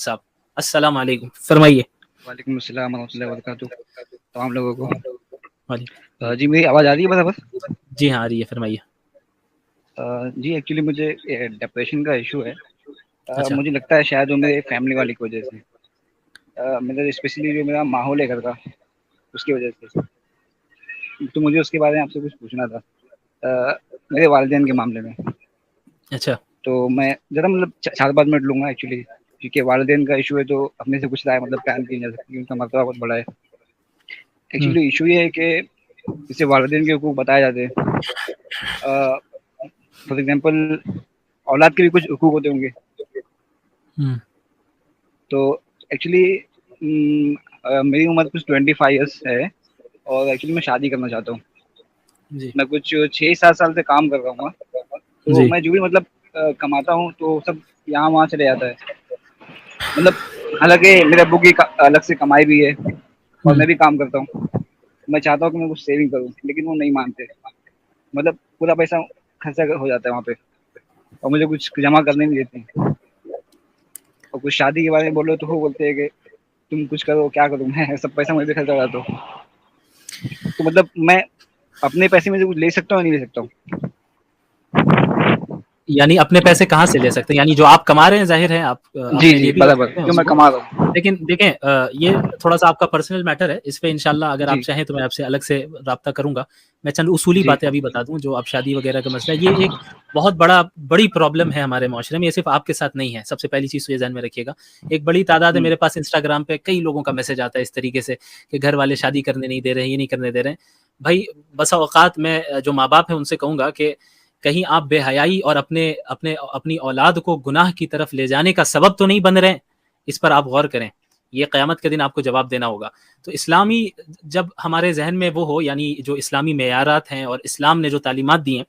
صاحب السلام علیکم، فرمائیے. وعلیکم السلام ورحمۃ اللہ وبرکاتہ تمام لوگوں کو. وعلیکم. جی میری آواز آ رہی ہے برابر؟ جی ہاں آ رہی ہے، فرمائیے. جی ایکچولی مجھے ڈپریشن کا ایشو ہے. اچھا. مجھے لگتا ہے شاید وہ میرے فیملی والی کی وجہ سے، مطلب اسپیشلی جو میرا ماحول ہے گھر کا اس کی وجہ سے. تو مجھے اس کے بارے میں آپ سے کچھ پوچھنا تھا میرے والدین کے معاملے میں. اچھا. تو میں ذرا مطلب 4-5 منٹ لوں گا ایکچولی، کیونکہ والدین کا ایشو ہے تو اپنے سے کچھ رائے مطلب بیان کی جا سکتی ہے، ان کا مرتبہ بہت بڑا ہے. ایکچولی ایشو یہ ہے کہ جسے والدین کے حقوق بتائے جاتے ہیں، فار ایگزامپل اولاد کے بھی کچھ حقوق ہوتے ہوں گے. تو ایکچولی میری عمر کچھ 25 ایئرس ہے اور ایکچولی میں شادی کرنا چاہتا ہوں. جی میں کچھ 6-7 سال سے کام کر رہا ہوں، تو جی میں جو بھی مطلب کماتا ہوں تو سب یہاں وہاں چلے جاتا ہے. مطلب حالانکہ میرے ابو کی الگ سے کمائی بھی ہے اور میں بھی کام کرتا ہوں. میں چاہتا ہوں کہ میں کچھ سیونگ کروں لیکن وہ نہیں مانتے. مطلب پورا پیسہ خرچہ ہو جاتا ہے وہاں پہ اور مجھے کچھ جمع کرنے نہیں دیتے. اور کچھ شادی کے بارے میں بولو تو وہ بولتے ہیں کہ تم کچھ کرو، کیا کروں میں، سب پیسہ مجھے خرچہ ہو جاتا ہوں. تو مطلب میں اپنے پیسے میں سے کچھ لے سکتا ہوں یا نہیں لے سکتا ہوں؟ یعنی اپنے پیسے کہاں سے لے سکتے ہیں؟ یعنی جو آپ کما رہے ہیں ظاہر ہے آپ جی اپنے جی لیے بھی رکھ برابر، سکتے ہیں جو اس میں کو. کما رہا ہوں. لیکن دیکھیں یہ تھوڑا سا آپ کا پرسنل میٹر ہے، اس پہ انشاءاللہ اگر آپ جی چاہیں تو میں آپ سے الگ سے رابطہ کروں گا. میں چند اصولی جی باتیں ابھی بتا دوں. جو اب شادی وغیرہ کا مسئلہ ہے، یہ ایک بہت بڑی پرابلم ہے ہمارے معاشرے میں. یہ صرف آپ کے ساتھ نہیں ہے. سب سے پہلی چیز تو یہ ذہن میں رکھیے گا. ایک بڑی تعداد ہے میرے پاس انسٹاگرام پہ کئی لوگوں کا میسج آتا ہے اس طریقے سے کہ گھر والے شادی کرنے نہیں دے رہے ہیں، یہ نہیں کرنے دے رہے ہیں. بھائی بسا اوقات میں جو ماں باپ ہیں ان سے کہوں گا کہ کہیں آپ بے حیائی اور اپنی اولاد کو گناہ کی طرف لے جانے کا سبب تو نہیں بن رہے ہیں. اس پر آپ غور کریں. یہ قیامت کے دن آپ کو جواب دینا ہوگا. تو اسلامی جب ہمارے ذہن میں وہ ہو، یعنی جو اسلامی معیارات ہیں اور اسلام نے جو تعلیمات دی ہیں،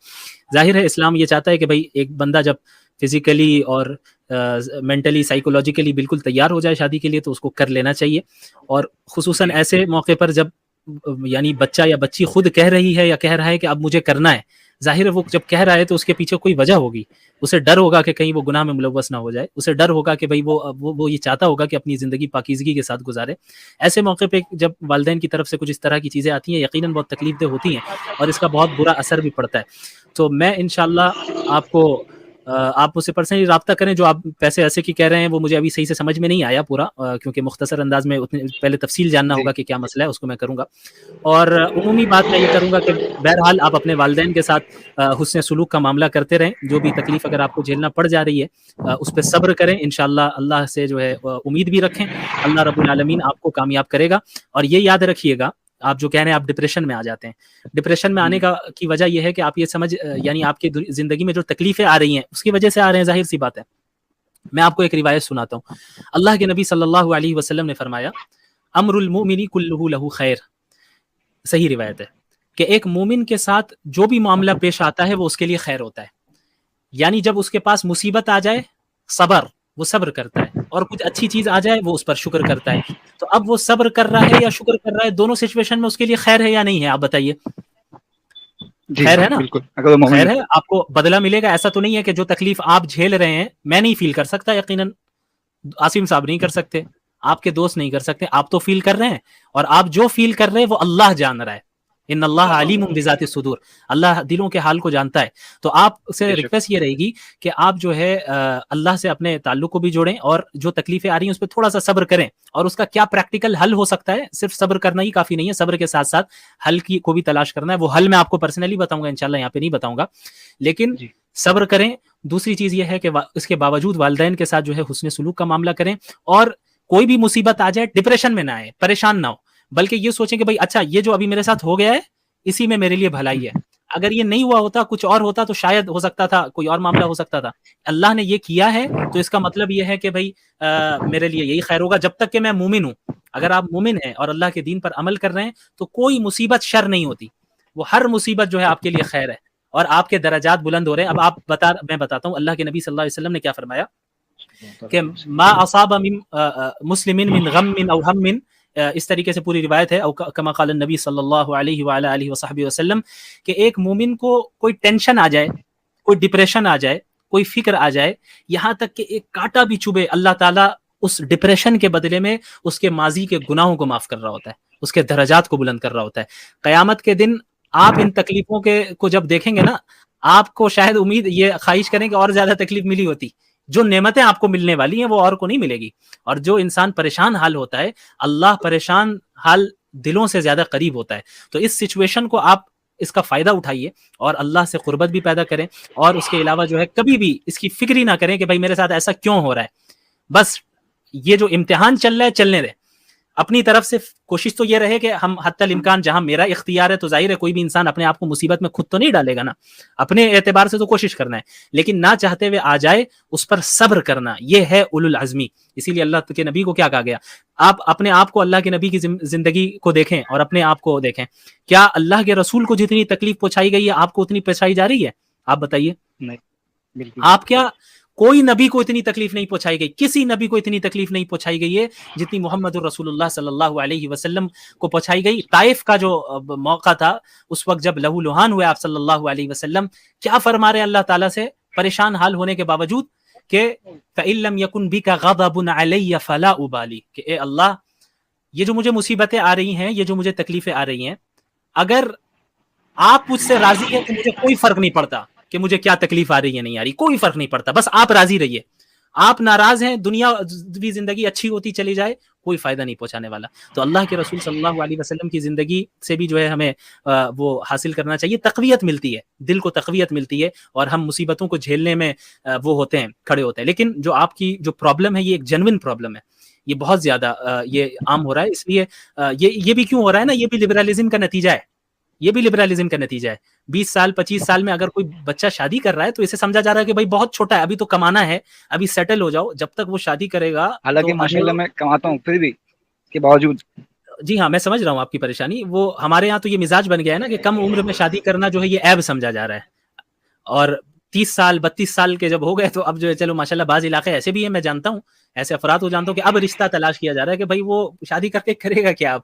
ظاہر ہے اسلام یہ چاہتا ہے کہ بھائی ایک بندہ جب فزیکلی اور مینٹلی سائیکولوجیکلی بالکل تیار ہو جائے شادی کے لیے تو اس کو کر لینا چاہیے. اور خصوصاً جی ایسے موقع پر جب یعنی بچہ یا بچی خود کہہ رہی ہے یا کہہ رہا ہے کہ اب مجھے کرنا ہے، ظاہر ہے وہ جب کہہ رہا ہے تو اس کے پیچھے کوئی وجہ ہوگی. اسے ڈر ہوگا کہ کہیں وہ گناہ میں ملوث نہ ہو جائے. اسے ڈر ہوگا کہ بھئی وہ یہ چاہتا ہوگا کہ اپنی زندگی پاکیزگی کے ساتھ گزارے. ایسے موقع پہ جب والدین کی طرف سے کچھ اس طرح کی چیزیں آتی ہیں، یقیناً بہت تکلیف دہ ہوتی ہیں اور اس کا بہت برا اثر بھی پڑتا ہے. تو میں انشاءاللہ آپ مجھ سے پرسنلی رابطہ کریں. جو آپ پیسے ایسے کی کہہ رہے ہیں وہ مجھے ابھی صحیح سے سمجھ میں نہیں آیا پورا، کیونکہ مختصر انداز میں پہلے تفصیل جاننا جی ہوگا کہ کیا مسئلہ ہے، اس کو میں کروں گا. اور عمومی بات میں یہ کروں گا کہ بہرحال آپ اپنے والدین کے ساتھ حسن سلوک کا معاملہ کرتے رہیں. جو بھی تکلیف اگر آپ کو جھیلنا پڑ جا رہی ہے اس پہ صبر کریں. انشاءاللہ اللہ سے جو ہے امید بھی رکھیں. اللہ رب العالمین آپ کو کامیاب کرے گا. اور یہ یاد رکھیے گا، آپ جو کہہ رہے ہیں آپ ڈپریشن میں آ جاتے ہیں. ڈپریشن میں آنے کی وجہ یہ ہے کہ آپ یہ یعنی آپ کی زندگی میں جو تکلیفیں آ رہی ہیں اس کی وجہ سے آ رہے ہیں. ظاہر سی بات ہے. میں آپ کو ایک روایت سناتا ہوں. اللہ کے نبی صلی اللہ علیہ وسلم نے فرمایا امر المؤمن کلہ لہ خیر. صحیح روایت ہے کہ ایک مومن کے ساتھ جو بھی معاملہ پیش آتا ہے وہ اس کے لیے خیر ہوتا ہے. یعنی جب اس کے پاس مصیبت آ جائے وہ صبر کرتا ہے، اور کچھ اچھی چیز آ جائے وہ اس پر شکر کرتا ہے. تو اب وہ صبر کر رہا ہے یا شکر کر رہا ہے، دونوں سچویشن میں اس کے لیے خیر ہے یا نہیں ہے؟ آپ بتائیے. جی خیر ہے نا؟ بالکل، اگر وہ مومن خیر ہے. آپ کو بدلہ ملے گا. ایسا تو نہیں ہے کہ جو تکلیف آپ جھیل رہے ہیں میں نہیں فیل کر سکتا. یقیناً عاصم صاحب نہیں کر سکتے، آپ کے دوست نہیں کر سکتے. آپ تو فیل کر رہے ہیں، اور آپ جو فیل کر رہے ہیں وہ اللہ جان رہا ہے. ان اللہ علیم بذات الصدور. اللہ دلوں کے حال کو جانتا ہے. تو آپ سے بے شک. ریکویسٹ یہ رہے گی کہ آپ جو ہے اللہ سے اپنے تعلق کو بھی جوڑیں، اور جو تکلیفیں آ رہی ہیں اس پہ تھوڑا سا صبر کریں. اور اس کا کیا پریکٹیکل حل ہو سکتا ہے، صرف صبر کرنا ہی کافی نہیں ہے، صبر کے ساتھ ساتھ حل کو بھی تلاش کرنا ہے. وہ حل میں آپ کو پرسنلی بتاؤں گا انشاءاللہ، یہاں پہ نہیں بتاؤں گا. لیکن جی صبر کریں. دوسری چیز یہ ہے کہ اس کے باوجود والدین کے ساتھ جو ہے حسن سلوک کا معاملہ کریں. اور کوئی بھی مصیبت آ جائے ڈپریشن میں نہ آئے، پریشان نہ ہو، بلکہ یہ سوچیں کہ بھائی اچھا یہ جو ابھی میرے ساتھ ہو گیا ہے اسی میں میرے لیے بھلائی ہے. اگر یہ نہیں ہوا ہوتا، کچھ اور ہوتا تو شاید ہو سکتا تھا کوئی اور معاملہ ہو سکتا تھا. اللہ نے یہ کیا ہے تو اس کا مطلب یہ ہے کہ بھائی میرے لیے یہی خیر ہوگا جب تک کہ میں مومن ہوں. اگر آپ مومن ہیں اور اللہ کے دین پر عمل کر رہے ہیں تو کوئی مصیبت شر نہیں ہوتی. وہ ہر مصیبت جو ہے آپ کے لیے خیر ہے، اور آپ کے درجات بلند ہو رہے ہیں. اب میں بتاتا ہوں اللہ کے نبی صلی اللہ علیہ وسلم نے کیا فرمایا کہ ما اصاب من مسلم من غم او ہم، اس طریقے سے پوری روایت ہے، او کما قال النبی صلی اللہ علیہ وعلی آلہ وصحبہ وسلم، کہ ایک مومن کو کوئی ٹینشن آ جائے، کوئی ڈپریشن آ جائے، کوئی فکر آ جائے، یہاں تک کہ ایک کانٹا بھی چبھے، اللہ تعالیٰ اس ڈپریشن کے بدلے میں اس کے ماضی کے گناہوں کو معاف کر رہا ہوتا ہے، اس کے درجات کو بلند کر رہا ہوتا ہے. قیامت کے دن آپ ان تکلیفوں کو جب دیکھیں گے نا، آپ کو شاید امید یہ خواہش کریں کہ اور زیادہ تکلیف ملی ہوتی. جو نعمتیں آپ کو ملنے والی ہیں وہ اور کو نہیں ملے گی. اور جو انسان پریشان حال ہوتا ہے، اللہ پریشان حال دلوں سے زیادہ قریب ہوتا ہے. تو اس سچویشن کو آپ اس کا فائدہ اٹھائیے اور اللہ سے قربت بھی پیدا کریں، اور اس کے علاوہ جو ہے کبھی بھی اس کی فکر ہی نہ کریں کہ بھائی میرے ساتھ ایسا کیوں ہو رہا ہے. بس یہ جو امتحان چل رہا ہے چلنے دیں. اپنی طرف سے کوشش تو یہ رہے کہ ہم حتی الامکان جہاں میرا اختیار ہے، تو ظاہر ہے کوئی بھی انسان اپنے آپ کو مصیبت میں خود تو نہیں ڈالے گا نا، اپنے اعتبار سے تو کوشش کرنا ہے، لیکن نہ چاہتے ہوئے آ جائے اس پر صبر کرنا، یہ ہے اولو العزمی. اسی لیے اللہ کے نبی کو کیا کہا گیا؟ آپ اپنے آپ کو اللہ کے نبی کی زندگی کو دیکھیں اور اپنے آپ کو دیکھیں. کیا اللہ کے رسول کو جتنی تکلیف پہنچائی گئی ہے آپ کو اتنی پہنچائی جا رہی ہے؟ آپ بتائیے. نہیں بالکل. آپ کیا کوئی نبی کو اتنی تکلیف نہیں پہنچائی گئی، کسی نبی کو اتنی تکلیف نہیں پہنچائی گئی ہے جتنی محمد الرسول اللہ صلی اللہ علیہ وسلم کو پہنچائی گئی. طائف کا جو موقع تھا، اس وقت جب لہو لہان ہوئے آپ صلی اللہ علیہ وسلم، کیا فرما رہے ہیں اللہ تعالیٰ سے پریشان حال ہونے کے باوجود کہ فَإِن لَمْ يَكُنْ بِكَ غَضَبٌ عَلَيَّ فَلَا أُبَالِي، کہ اے اللہ یہ جو مجھے مصیبتیں آ رہی ہیں، یہ جو مجھے تکلیفیں آ رہی ہیں، اگر آپ مجھ سے راضی ہیں تو مجھے کوئی فرق نہیں پڑتا کہ مجھے کیا تکلیف آ رہی ہے نہیں آ رہی، کوئی فرق نہیں پڑتا. بس آپ راضی رہیے. آپ ناراض ہیں، دنیا بھی زندگی اچھی ہوتی چلی جائے، کوئی فائدہ نہیں پہنچانے والا. تو اللہ کے رسول صلی اللہ علیہ وسلم کی زندگی سے بھی جو ہے ہمیں وہ حاصل کرنا چاہیے. تقویت ملتی ہے، دل کو تقویت ملتی ہے، اور ہم مصیبتوں کو جھیلنے میں وہ ہوتے ہیں، کھڑے ہوتے ہیں. لیکن جو آپ کی جو پرابلم ہے، یہ ایک جینوئن پرابلم ہے، یہ بہت زیادہ یہ عام ہو رہا ہے. اس لیے یہ بھی کیوں ہو رہا ہے نا، یہ بھی لبرلزم کا نتیجہ ہے. یہ بھی لبرلزم کا نتیجہ ہے. 20 سال 25 سال میں اگر کوئی بچہ شادی کر رہا ہے تو اسے سمجھا جا رہا ہے کہ بھائی بہت چھوٹا ہے، ابھی تو کمانا ہے، ابھی سیٹل ہو جاؤ. جب تک وہ شادی کرے گا حالانکہ تو ماشاءاللہ میں کماتا ہوں پھر بھی کے باوجود. جی ہاں، میں سمجھ رہا ہوں آپ کی پریشانی. وہ ہمارے یہاں تو یہ مزاج بن گیا ہے نا کہ کم عمر میں شادی کرنا جو ہے یہ عیب سمجھا جا رہا ہے. اور 30 سال 32 سال کے جب ہو گئے تو اب جو ہے چلو ماشاءاللہ بعض علاقے ایسے بھی ہیں، میں جانتا ہوں ایسے افراد کو جانتا ہوں کہ اب رشتہ تلاش کیا جا رہا ہے کہ بھائی وہ شادی کر کے کرے گا کیا اب.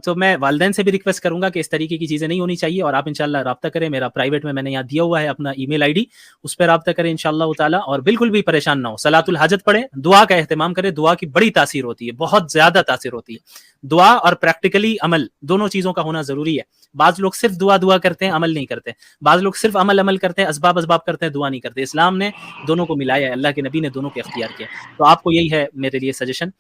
تو میں والدین سے بھی ریکویسٹ کروں گا کہ اس طریقے کی چیزیں نہیں ہونی چاہیے، اور آپ انشاءاللہ رابطہ کریں. میرا پرائیویٹ میں نے یہاں دیا ہوا ہے اپنا ای میل آئی ڈی، اس پہ رابطہ کریں انشاءاللہ تعالی. اور بالکل بھی پریشان نہ ہو، صلاۃ الحاجت پڑھیں، دعا کا اہتمام کریں. دعا کی بڑی تاثیر ہوتی ہے، بہت زیادہ تاثیر ہوتی ہے. دعا اور پریکٹیکلی عمل دونوں چیزوں کا ہونا ضروری ہے. بعض لوگ صرف دعا کرتے ہیں، عمل نہیں کرتے. بعض لوگ صرف عمل کرتے ہیں، اسباب کرتے ہیں، دعا نہیں کرتے. اسلام نے دونوں کو ملایا ہے، اللہ کے نبی نے دونوں کو اختیار کیا. تو آپ کو یہی ہے میرے لیے سجیشن.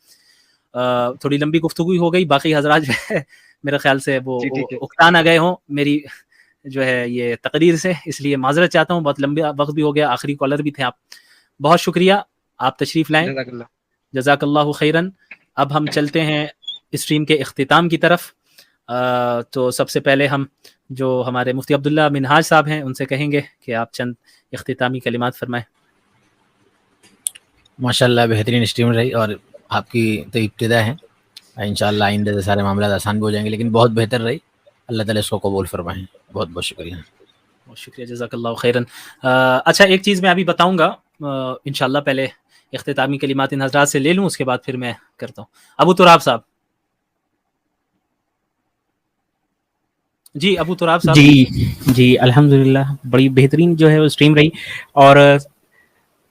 تھوڑی لمبی گفتگو ہو گئی، باقی حضرات جو ہے میرے خیال سے وہ اکتا نہ گئے ہوں میری جو ہے یہ تقریر سے، اس لیے معذرت چاہتا ہوں. بہت لمبا وقت بھی ہو گیا، آخری کالر بھی تھے آپ. بہت شکریہ، آپ تشریف لائیں. جزاک اللہ خیرن. اب ہم چلتے ہیں اسٹریم کے اختتام کی طرف. تو سب سے پہلے ہم جو ہمارے مفتی عبداللہ منہاج صاحب ہیں ان سے کہیں گے کہ آپ چند اختتامی کلمات فرمائیں. ماشاءاللہ بہترین اسٹریم رہی، اور آپ کی تو ابتدا ہے، انشاءاللہ آئندہ سے سارے معاملات آسان بھی ہو جائیں گے، لیکن بہت بہتر رہی. اللہ تعالیٰ اس کو قبول فرمائیں. بہت بہت شکریہ. بہت شکریہ، جزاک اللہ خیرن. اچھا ایک چیز میں ابھی بتاؤں گا، انشاءاللہ پہلے اختتامی کلمات ان حضرات سے لے لوں، اس کے بعد پھر میں کرتا ہوں. ابو تراب صاحب. جی ابو تراب صاحب. جی الحمدللہ بڑی بہترین جو ہے وہ اسٹریم رہی، اور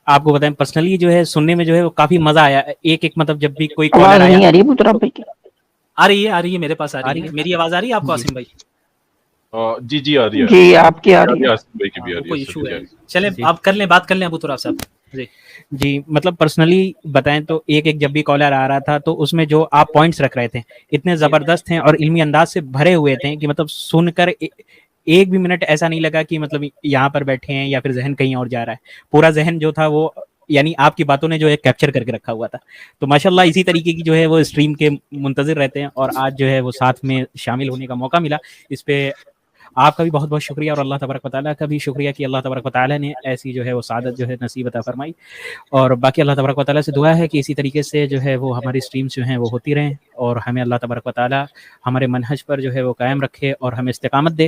آپ کو بتائیں پرسنلی جو ہے سننے میں جو ہے وہ کافی مزہ آیا. ایک مطلب جب بھی کوئی کالر آیا. آ رہی ہے میرے پاس آ رہی ہے. میری آواز آ رہی ہے آپ کو عاصم بھائی؟ جی آ رہی ہے. جی آپ کی آ رہی ہے. عاصم بھائی کی بھی آ رہی ہے. کوئی ایشو ہے؟ چلیں آپ کر لیں، بات کر لیں ابو تراب صاحب. جی مطلب پرسنلی بتائیں تو ایک جب بھی کالر آ رہا تھا تو اس میں جو آپ پوائنٹس رکھ رہے تھے اتنے زبردست ہیں اور علمی انداز سے بھرے ہوئے تھے کہ مطلب سن کر ایک بھی منٹ ایسا نہیں لگا کہ مطلب یہاں پر بیٹھے ہیں یا پھر ذہن کہیں اور جا رہا ہے. پورا ذہن جو تھا وہ یعنی آپ کی باتوں نے جو ہے کیپچر کر کے رکھا ہوا تھا. تو ماشاءاللہ اسی طریقے کی جو ہے وہ اسٹریم کے منتظر رہتے ہیں، اور آج جو ہے وہ ساتھ میں شامل ہونے کا موقع ملا. اس پہ آپ کا بھی بہت بہت شکریہ، اور اللہ تبارک و تعالیٰ کا بھی شکریہ کہ اللہ تبارک و تعالیٰ نے ایسی جو ہے وہ سعادت جو ہے نصیب عطا فرمائی. اور باقی اللہ تبارک و تعالیٰ سے دعا ہے کہ اسی طریقے سے جو ہے وہ ہماری اسٹریمز جو ہیں وہ ہوتی رہیں، اور ہمیں اللہ تبارک و تعالیٰ ہمارے منہج پر جو ہے وہ قائم رکھے اور ہمیں استقامت دے،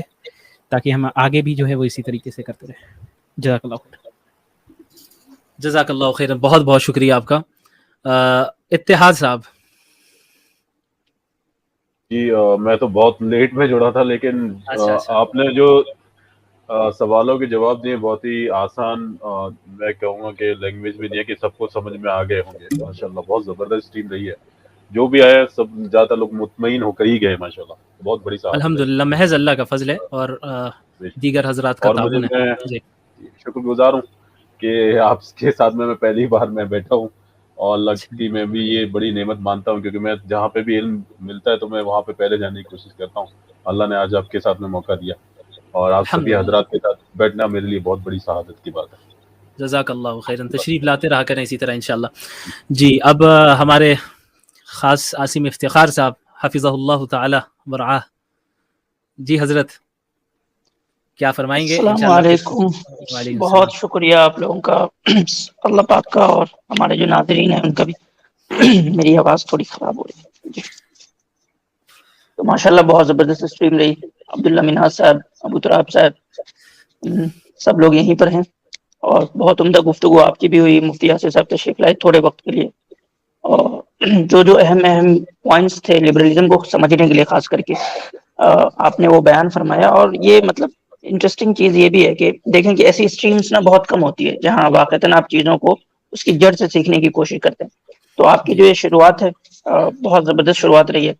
تاکہ ہم آگے بھی جو ہے وہ اسی طریقے سے کرتے رہیں. جزاک اللہ خیر. جزاک اللہ خیر، بہت بہت شکریہ آپ کا. اتحاد صاحب. جی میں تو بہت لیٹ میں جڑا تھا، لیکن آپ نے جو سوالوں کے جواب دیے بہت ہی آسان، میں کہوں گا کہ لینگویج بھی دیے کہ سب کو سمجھ میں آ گئے ہوں گے ماشاءاللہ. بہت زبردست ٹیم رہی ہے، جو بھی آیا سب زیادہ لوگ مطمئن ہو کر ہی گئے ماشاءاللہ. بہت بڑی صحافت ہے. الحمدللہ محض اللہ کا فضل ہے اور دیگر حضرات کا اور مجھے تعاون ہے. میں جی شکر گزار ہوں کہ آپ کے ساتھ میں پہلی بار میں بیٹھا ہوں، اور لگتی میں بھی یہ بڑی نعمت مانتا ہوں، کیونکہ میں جہاں پہ بھی علم ملتا ہے تو میں وہاں پہ پہلے جانے کی کوشش کرتا ہوں. اللہ نے آج آپ کے ساتھ میں موقع دیا، اور آپ سبھی الحمدللہ. حضرات کے ساتھ بیٹھنا میرے لیے بہت بڑی سعادت کی بات ہے. جزاک اللہ خیرن، تشریف لاتے رہا کریں اسی طرح انشاءاللہ. جی اب ہمارے خاص عاصم افتخار صاحب حفظہ اللہ تعالی ورعاہ، جی حضرت کیا فرمائیں گے السلام انشاءاللہ؟ علیکم. وعلیکم بہت السلام. شکریہ آپ لوگوں کا، اللہ پاک کا، اور ہمارے جو ناظرین ہیں ان کا بھی. میری آواز تھوڑی خراب ہو رہی ہے جی. تو ماشاءاللہ بہت زبردست اسٹریم رہی. عبداللہ منہاج صاحب، ابو تراب صاحب، سب لوگ یہیں پر ہیں، اور بہت عمدہ گفتگو آپ کی بھی ہوئی. مفتی یاسر صاحب تشریف لائے تھوڑے وقت کے لیے، اور جو اہم پوائنٹس تھے لبرلزم کو سمجھنے کے لیے خاص کر کے آپ نے وہ بیان فرمایا. اور یہ مطلب انٹرسٹنگ چیز یہ بھی ہے کہ دیکھیں کہ ایسی اسٹریمز نا بہت کم ہوتی ہے جہاں واقعتاً آپ چیزوں کو اس کی جڑ سے سیکھنے کی کوشش کرتے ہیں. تو آپ کی جو یہ شروعات ہے بہت زبردست شروعات رہی ہے،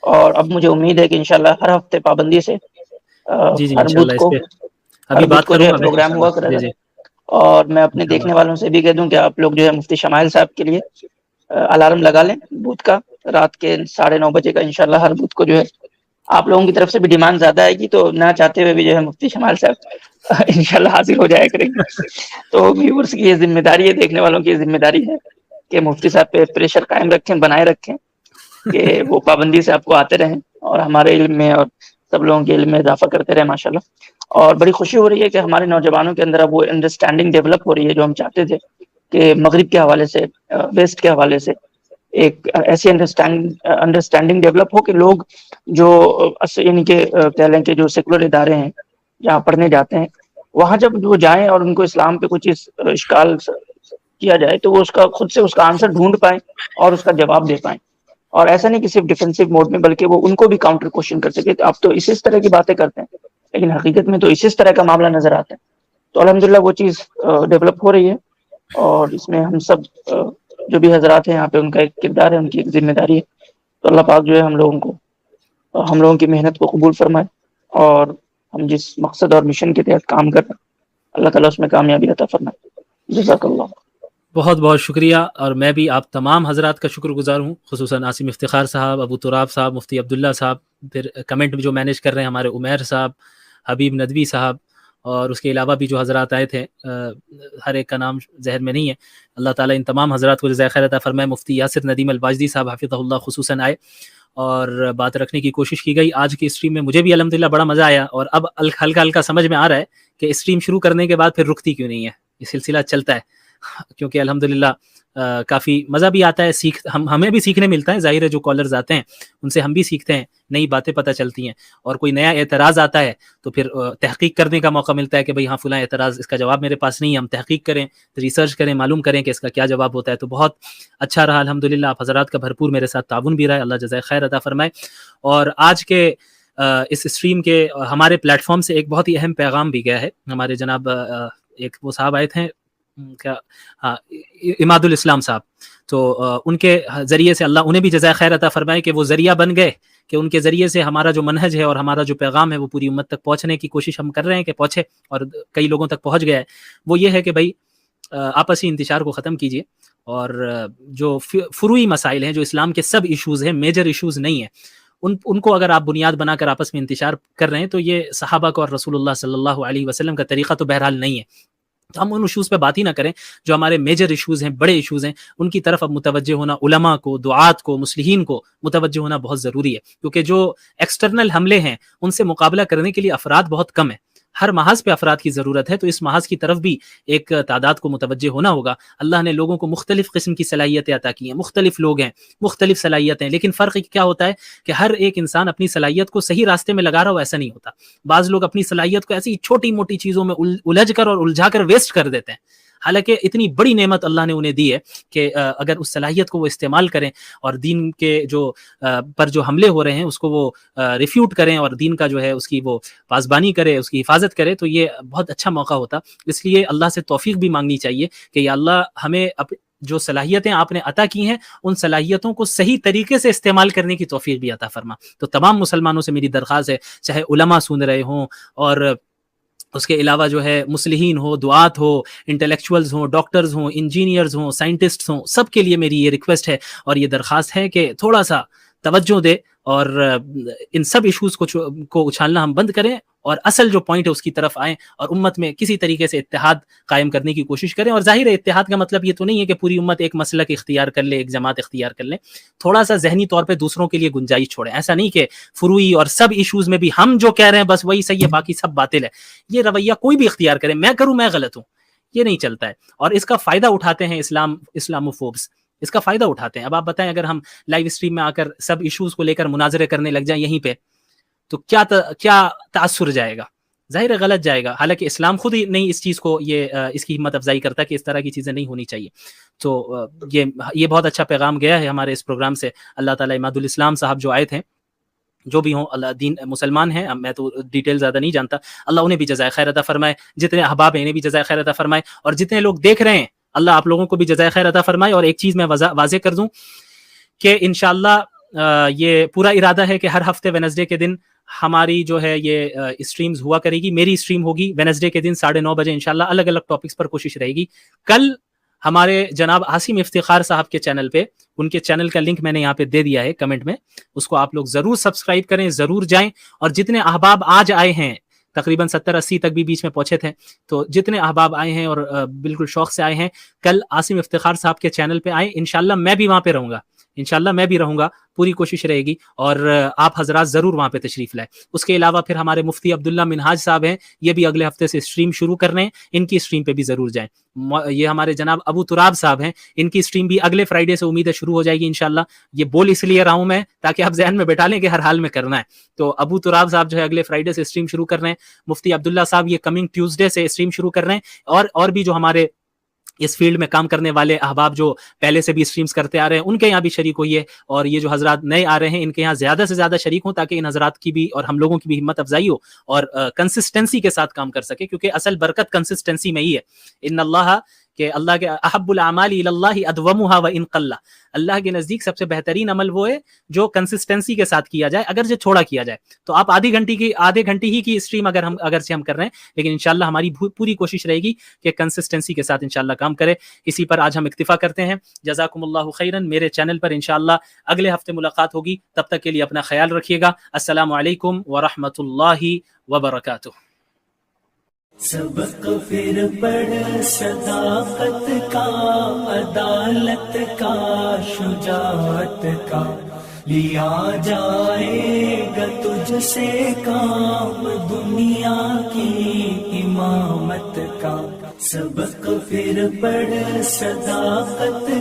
اور اب مجھے امید ہے کہ انشاءاللہ ہر ہفتے پابندی سے جی جی ہر انشاءاللہ بدھ اس کو پہ ابھی بات جو کروں ہے گا میں پروگرام انشاءاللہ. ہوا کرے جی گا. جی اور میں اپنے انشاءاللہ. دیکھنے والوں سے بھی کہہ دوں کہ آپ لوگ جو ہے مفتی شمائل صاحب کے لیے الارم لگا لیں بدھ کا، رات کے 9:30 بجے کا. انشاءاللہ ہر بدھ کو جو ہے آپ لوگوں کی طرف سے بھی ڈیمانڈ زیادہ آئے گی، تو نہ چاہتے ہوئے بھی جو ہے مفتی شمائل صاحب انشاءاللہ حاضر ہو جایا کریں گے. تو ویورز کی یہ ذمہ داری ہے، دیکھنے والوں کی یہ ذمہ داری ہے کہ مفتی صاحب پہ پریشر قائم رکھیں، بنائے رکھیں کہ وہ پابندی سے آپ کو آتے رہیں، اور ہمارے علم میں اور سب لوگوں کے علم میں اضافہ کرتے رہیں ماشاءاللہ. اور بڑی خوشی ہو رہی ہے کہ ہمارے نوجوانوں کے اندر اب وہ انڈرسٹینڈنگ ڈیولپ ہو رہی ہے جو ہم چاہتے تھے کہ مغرب کے حوالے سے، ویسٹ کے حوالے سے ایک ایسی انڈرسٹینڈنگ ڈیولپ ہو کہ لوگ جو یعنی کہ کہہ لیں کہ جو سیکولر ادارے ہیں جہاں پڑھنے جاتے ہیں، وہاں جب وہ جائیں اور ان کو اسلام پہ کچھ اشکال کیا جائے تو وہ اس کا خود سے اس کا آنسر ڈھونڈ پائیں اور اس کا جواب دے پائیں. اور ایسا نہیں کہ صرف ڈیفینسو موڈ میں، بلکہ وہ ان کو بھی کاؤنٹر کوشچن کر سکے. آپ تو اسی طرح کی باتیں کرتے ہیں لیکن حقیقت میں تو اسی طرح کا معاملہ نظر آتا ہے. تو الحمدللہ وہ چیز ڈیولپ ہو رہی ہے، اور اس میں ہم سب جو بھی حضرات ہیں یہاں پہ ان کا ایک کردار ہے، ان کی ایک ذمہ داری ہے. تو اللہ پاک جو ہے ہم لوگوں کی محنت کو قبول فرمائے، اور ہم جس مقصد اور مشن کے تحت کام کر رہے ہیں اللہ تعالیٰ اس میں کامیابی عطا فرمائے. جزاک اللہ. بہت بہت شکریہ. اور میں بھی آپ تمام حضرات کا شکر گزار ہوں، خصوصاً عاصم افتخار صاحب، ابو تراب صاحب، مفتی عبداللہ صاحب، پھر کمنٹ جو مینیج کر رہے ہیں ہمارے عمیر صاحب، حبیب ندوی صاحب، اور اس کے علاوہ بھی جو حضرات آئے تھے ہر ایک کا نام ذہن میں نہیں ہے. اللہ تعالیٰ ان تمام حضرات کو جزائے خیر عطا فرمائے. مفتی یاسر ندیم الباجدی صاحب حفظہ اللہ خصوصاً آئے اور بات رکھنے کی کوشش کی گئی. آج کی اسٹریم میں مجھے بھی الحمدللہ بڑا مزہ آیا، اور اب ہلکا ہلکا سمجھ میں آ رہا ہے کہ اسٹریم شروع کرنے کے بعد پھر رکتی کیوں نہیں ہے، یہ سلسلہ چلتا ہے، کیونکہ الحمدللہ کافی مزہ بھی آتا ہے، ہمیں بھی سیکھنے ملتا ہے. ظاہر ہے جو کالرز آتے ہیں ان سے ہم بھی سیکھتے ہیں، نئی باتیں پتہ چلتی ہیں، اور کوئی نیا اعتراض آتا ہے تو پھر تحقیق کرنے کا موقع ملتا ہے کہ بھئی ہاں فلاں اعتراض، اس کا جواب میرے پاس نہیں ہے، ہم تحقیق کریں، ریسرچ کریں، معلوم کریں کہ اس کا کیا جواب ہوتا ہے. تو بہت اچھا رہا الحمدللہ. آپ حضرات کا بھرپور میرے ساتھ تعاون بھی رہا ہے، اللہ جزائے خیر عطا فرمائے. اور آج کے اس اسٹریم کے ہمارے پلیٹ فارم سے ایک بہت ہی اہم پیغام بھی گیا ہے. ہمارے جناب ایک وہ صاحب آئے تھے کیا، ہاں اماد الاسلام صاحب، تو ان کے ذریعے سے اللہ انہیں بھی جزائے خیر عطا فرمائے کہ وہ ذریعہ بن گئے کہ ان کے ذریعے سے ہمارا جو منہج ہے اور ہمارا جو پیغام ہے وہ پوری امت تک پہنچنے کی کوشش ہم کر رہے ہیں کہ پہنچے، اور کئی لوگوں تک پہنچ گیا ہے. وہ یہ ہے کہ بھائی آپسی انتشار کو ختم کیجیے، اور جو فروعی مسائل ہیں، جو اسلام کے سب ایشوز ہیں، میجر ایشوز نہیں ہیں، ان کو اگر آپ بنیاد بنا کر آپس میں انتشار کر رہے ہیں تو یہ صحابہ کو اور رسول اللہ صلی اللہ علیہ وسلم کا طریقہ تو بہرحال نہیں ہے. تو ہم ان ایشوز پہ بات ہی نہ کریں، جو ہمارے میجر ایشوز ہیں، بڑے ایشوز ہیں، ان کی طرف اب متوجہ ہونا، علماء کو، دعات کو، مصلحین کو متوجہ ہونا بہت ضروری ہے. کیونکہ جو ایکسٹرنل حملے ہیں ان سے مقابلہ کرنے کے لیے افراد بہت کم ہیں، ہر محاذ پہ افراد کی ضرورت ہے. تو اس محاذ کی طرف بھی ایک تعداد کو متوجہ ہونا ہوگا. اللہ نے لوگوں کو مختلف قسم کی صلاحیتیں عطا کی ہیں، مختلف لوگ ہیں، مختلف صلاحیتیں، لیکن فرق کیا ہوتا ہے کہ ہر ایک انسان اپنی صلاحیت کو صحیح راستے میں لگا رہا ہو، ایسا نہیں ہوتا. بعض لوگ اپنی صلاحیت کو ایسی چھوٹی موٹی چیزوں میں الجھ کر اور الجھا کر ویسٹ کر دیتے ہیں. حالانکہ اتنی بڑی نعمت اللہ نے انہیں دی ہے کہ اگر اس صلاحیت کو وہ استعمال کریں اور دین کے جو پر جو حملے ہو رہے ہیں اس کو وہ ریفیوٹ کریں اور دین کا جو ہے اس کی وہ پاسبانی کرے، اس کی حفاظت کرے، تو یہ بہت اچھا موقع ہوتا. اس لیے اللہ سے توفیق بھی مانگنی چاہیے کہ یا اللہ ہمیں جو صلاحیتیں آپ نے عطا کی ہیں ان صلاحیتوں کو صحیح طریقے سے استعمال کرنے کی توفیق بھی عطا فرما. تو تمام مسلمانوں سے میری درخواست ہے، چاہے علماء سن رہے ہوں اور اس کے علاوہ جو ہے مصلحین ہو، دعات ہو، انٹلیکچوئلز ہوں، ڈاکٹرز ہوں، انجینئرز ہوں، سائنٹسٹس ہوں، سب کے لیے میری یہ ریکویسٹ ہے اور یہ درخواست ہے کہ تھوڑا سا توجہ دے اور ان سب ایشوز کو اچھالنا ہم بند کریں اور اصل جو پوائنٹ ہے اس کی طرف آئیں اور امت میں کسی طریقے سے اتحاد قائم کرنے کی کوشش کریں. اور ظاہر ہے اتحاد کا مطلب یہ تو نہیں ہے کہ پوری امت ایک مسلک اختیار کر لے، ایک جماعت اختیار کر لیں. تھوڑا سا ذہنی طور پہ دوسروں کے لیے گنجائش چھوڑیں. ایسا نہیں کہ فروئی اور سب ایشوز میں بھی ہم جو کہہ رہے ہیں بس وہی صحیح ہے باقی سب باطل ہے. یہ رویہ کوئی بھی اختیار کرے، میں کروں میں غلط ہوں، یہ نہیں چلتا ہے. اور اس کا فائدہ اٹھاتے ہیں اسلاموفوبس، اس کا فائدہ اٹھاتے ہیں. اب آپ بتائیں اگر ہم لائیو اسٹریم میں آ کر سب ایشوز کو لے کر مناظرے کرنے لگ جائیں یہیں پہ تو کیا تاثر جائے گا؟ ظاہر ہے غلط جائے گا. حالانکہ اسلام خود ہی نہیں اس چیز کو اس کی ہمت افزائی کرتا کہ اس طرح کی چیزیں نہیں ہونی چاہیے. تو یہ بہت اچھا پیغام گیا ہے ہمارے اس پروگرام سے. اللہ تعالیٰ عماد الاسلام صاحب جو آئے تھے، جو بھی ہوں اللہ دین مسلمان ہیں، میں تو ڈیٹیل زیادہ نہیں جانتا، اللہ انہیں بھی جزائے خیر عطا فرمائے. جتنے احباب ہیں انہیں بھی جزائے خیر عطا فرمائے اور جتنے لوگ دیکھ رہے ہیں اللہ آپ لوگوں کو بھی جزائے خیر عطا فرمائے. اور ایک چیز میں واضح کر دوں کہ انشاءاللہ یہ پورا ارادہ ہے کہ ہر ہفتے وینسڈے کے دن ہماری جو ہے یہ اسٹریمز ہوا کرے گی. میری اسٹریم ہوگی وینسڈے کے دن 9:30 بجے انشاءاللہ. الگ الگ ٹاپکس پر کوشش رہے گی. کل ہمارے جناب عاصم افتخار صاحب کے چینل پہ، ان کے چینل کا لنک میں نے یہاں پہ دے دیا ہے کمنٹ میں، اس کو آپ لوگ ضرور سبسکرائب کریں، ضرور جائیں. اور جتنے احباب آج آئے ہیں، تقریباً 70-80 تک بھی بیچ میں پہنچے تھے، تو جتنے احباب آئے ہیں اور بالکل شوق سے آئے ہیں، کل عاصم افتخار صاحب کے چینل پہ آئیں. انشاءاللہ میں بھی وہاں پہ رہوں گا، انشاءاللہ میں بھی رہوں گا، پوری کوشش رہے گی اور آپ حضرات ضرور وہاں پہ تشریف لائیں. اس کے علاوہ پھر ہمارے مفتی عبداللہ منہاج صاحب ہیں، یہ بھی اگلے ہفتے سے اسٹریم شروع کر رہے ہیں، ان کی اسٹریم پہ بھی ضرور جائیں. یہ ہمارے جناب ابو تراب صاحب ہیں، ان کی اسٹریم بھی اگلے فرائیڈے سے امید ہے شروع ہو جائے گی انشاءاللہ. یہ بول اس لیے رہا ہوں میں تاکہ آپ ذہن میں بیٹھا لیں کہ ہر حال میں کرنا ہے. تو ابو تراب صاحب جو ہے اگلے فرائیڈے سے اسٹریم شروع کر رہے ہیں. مفتی عبداللہ صاحب یہ کمنگ ٹیوزڈے سے اسٹریم شروع کر رہے ہیں. اور بھی جو ہمارے اس فیلڈ میں کام کرنے والے احباب جو پہلے سے بھی اسٹریمز کرتے آ رہے ہیں ان کے یہاں بھی شریک ہوئی ہے. اور یہ جو حضرات نئے آ رہے ہیں ان کے یہاں زیادہ سے زیادہ شریک ہوں تاکہ ان حضرات کی بھی اور ہم لوگوں کی بھی ہمت افزائی ہو اور کنسسٹنسی کے ساتھ کام کر سکے، کیونکہ اصل برکت کنسسٹنسی میں ہی ہے. ان اللہ کہ اللہ کے احب الاعمال الی اللہ ادومها وان قل، اللہ کے نزدیک سب سے بہترین عمل وہ ہے جو کنسسٹنسی کے ساتھ کیا جائے، اگر جو چھوڑا کیا جائے. تو آپ آدھے گھنٹے ہی کی اسٹریم اگر سے ہم کر رہے ہیں، لیکن انشاءاللہ ہماری پوری کوشش رہے گی کہ کنسسٹنسی کے ساتھ انشاءاللہ کام کرے. اسی پر آج ہم اکتفا کرتے ہیں. جزاکم اللہ خیرن. میرے چینل پر انشاءاللہ اگلے ہفتے ملاقات ہوگی، تب تک کے لیے اپنا خیال رکھیے گا. السلام علیکم ورحمۃ اللہ وبرکاتہ. سبق پھر پڑھ صداقت کا، عدالت کا، شجاعت کا، لیا جائے گا تجھ سے کام دنیا کی امامت کا. سبق پھر پڑھ صداقت